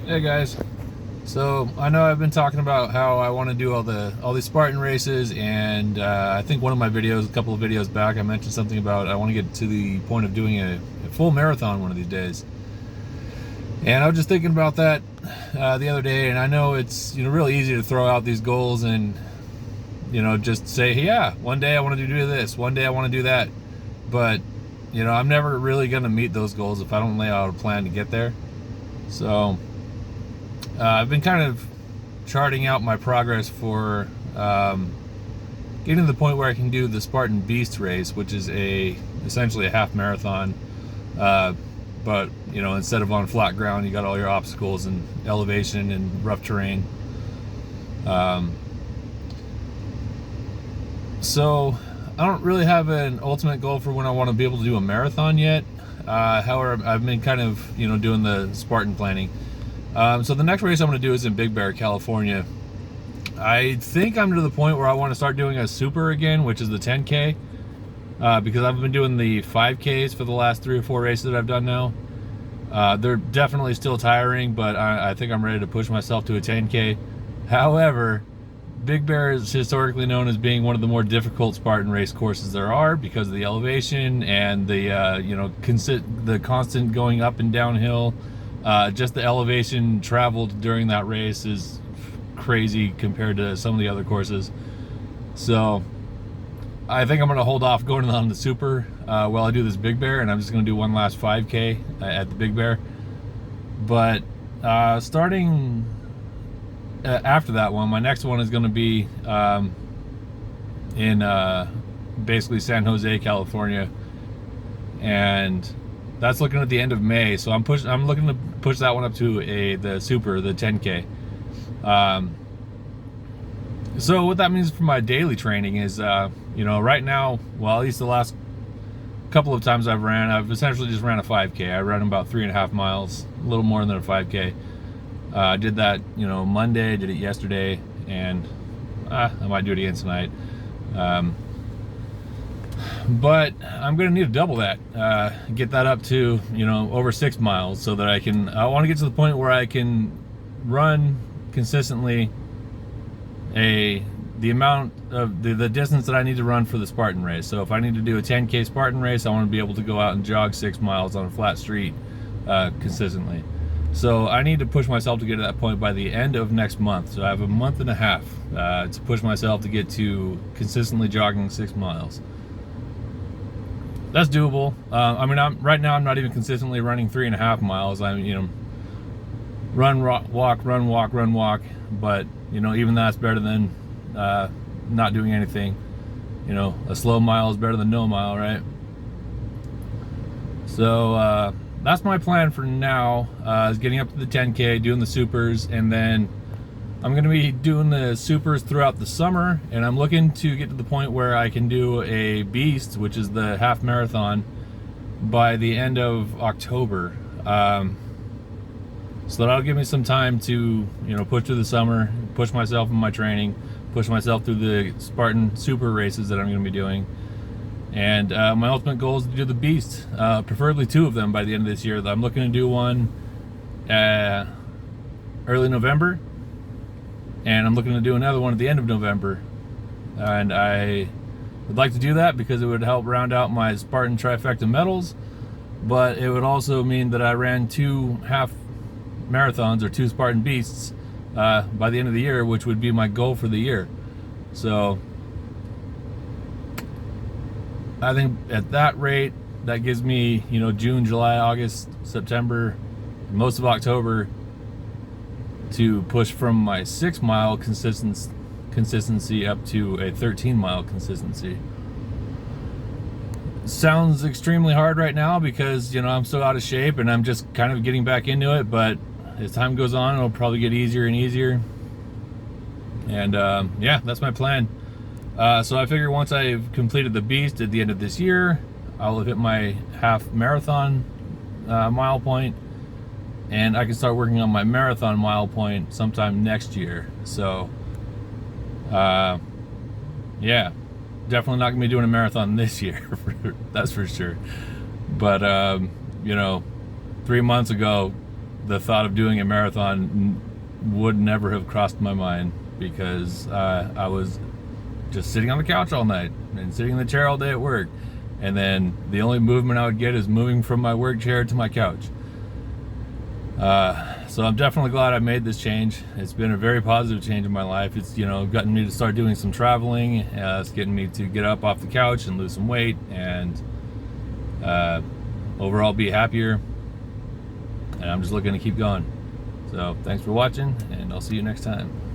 Hey guys, so I know I've been talking about how I want to do all these Spartan races, and I think one of my videos, a couple of videos back, I mentioned something about I want to get to the point of doing a full marathon one of these days. And I was just thinking about that the other day, and I know it's really easy to throw out these goals and just say, hey, yeah, one day I want to do this, one day I want to do that, but I'm never really going to meet those goals if I don't lay out a plan to get there. So I've been kind of charting out my progress for getting to the point where I can do the Spartan Beast race, which is essentially a half marathon. But instead of on flat ground, you got all your obstacles and elevation and rough terrain. So I don't really have an ultimate goal for when I want to be able to do a marathon yet. However, I've been kind of doing the Spartan planning. So the next race I'm going to do is in Big Bear, California. I think I'm to the point where I want to start doing a super again, which is the 10K, because I've been doing the 5Ks for the last 3 or 4 races that I've done now. They're definitely still tiring, but I think I'm ready to push myself to a 10K. However, Big Bear is historically known as being one of the more difficult Spartan race courses there are because of the elevation and the constant going up and downhill. Just the elevation traveled during that race is crazy compared to some of the other courses. So I think I'm going to hold off going on the super while I do this Big Bear, and I'm just going to do one last 5K at the Big Bear. But starting after that one, my next one is going to be in basically San Jose, California, and that's looking at the end of May. So I'm looking to push that one up to the super, the 10K. So what that means for my daily training is, right now, well, at least the last couple of times I've essentially just ran a 5K. I ran about 3.5 miles, a little more than a 5K. I did that, Monday, did it yesterday, and I might do it again tonight. But I'm going to need to double that, get that up to, over 6 miles so that I want to get to the point where I can run consistently the amount of the distance that I need to run for the Spartan race. So if I need to do a 10K Spartan race, I want to be able to go out and jog 6 miles on a flat street consistently. So I need to push myself to get to that point by the end of next month. So I have a month and a half to push myself to get to consistently jogging 6 miles. That's doable. Right now I'm not even consistently running 3.5 miles. Run, walk, run, walk, run, walk. But even that's better than not doing anything. A slow mile is better than no mile, right? So that's my plan for now, is getting up to the 10K, doing the supers, and then I'm going to be doing the supers throughout the summer, and I'm looking to get to the point where I can do a beast, which is the half marathon, by the end of October. So that'll give me some time to, push through the summer, push myself in my training, push myself through the Spartan super races that I'm going to be doing. And my ultimate goal is to do the beast, preferably 2 of them by the end of this year. I'm looking to do one early November, and I'm looking to do another one at the end of November. And I would like to do that because it would help round out my Spartan trifecta medals, but it would also mean that I ran 2 half marathons or 2 Spartan beasts by the end of the year, which would be my goal for the year. So I think at that rate, that gives me, June, July, August, September, most of October to push from my 6 mile consistency up to a 13 mile consistency. Sounds extremely hard right now because, I'm so out of shape and I'm just kind of getting back into it, but as time goes on, it'll probably get easier and easier. And yeah, that's my plan. So I figure once I've completed the beast at the end of this year, I'll have hit my half marathon mile point, and I can start working on my marathon mile point sometime next year. So yeah, definitely not gonna be doing a marathon this year, that's for sure. But 3 months ago, the thought of doing a marathon would never have crossed my mind, because I was just sitting on the couch all night and sitting in the chair all day at work, and then the only movement I would get is moving from my work chair to my couch. So I'm definitely glad I made this change. It's been a very positive change in my life. It's, you know, gotten me to start doing some traveling. It's getting me to get up off the couch and lose some weight, and overall be happier. And I'm just looking to keep going. So thanks for watching, and I'll see you next time.